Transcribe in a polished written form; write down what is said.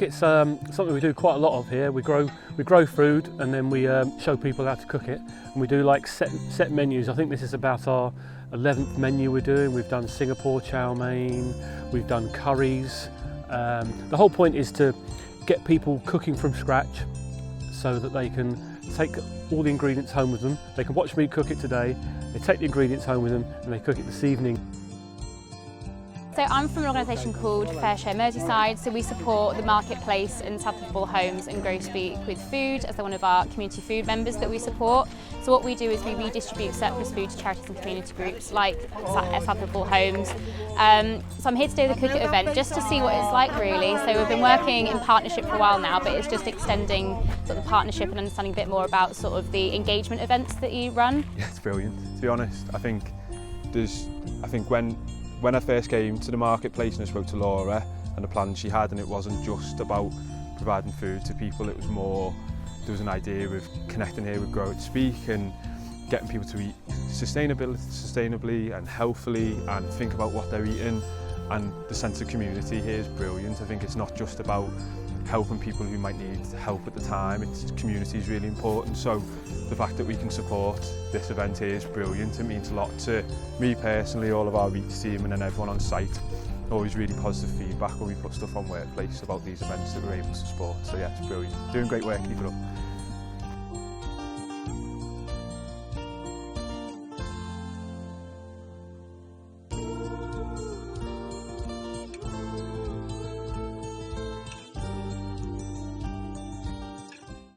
it's something we do quite a lot of here. We grow food and then we show people how to cook it, and we do like set menus. I think this is about our 11th menu we're doing. We've done Singapore chow mein, we've done curries. The whole point is to get people cooking from scratch so that they can take all the ingredients home with them. They can watch me cook it today, they take the ingredients home with them and they cook it this evening. So I'm from an organisation called FareShare Merseyside, so we support the marketplace and Untitled Homes and Grow Speke with food as they're one of our community food members that we support. So what we do is we redistribute surplus food to charities and community groups like Untitled Homes. So I'm here today with the Cook It event just to see what it's like really. So we've been working in partnership for a while now, but it's just extending sort of the partnership and understanding a bit more about sort of the engagement events that you run. Yeah, it's brilliant, to be honest. I think when I first came to the marketplace and I spoke to Laura and the plan she had, and it wasn't just about providing food to people, it was more, there was an idea of connecting here with Grow Speke and getting people to eat sustainably and healthily and think about what they're eating, and the sense of community here is brilliant. I think it's not just about helping people who might need help at the time, community is really important. So the fact that we can support this event here is brilliant. It means a lot to me personally, all of our reach team and then everyone on site. Always really positive feedback when we put stuff on Workplace about these events that we're able to support. So yeah, it's brilliant. Doing great work, keep it up.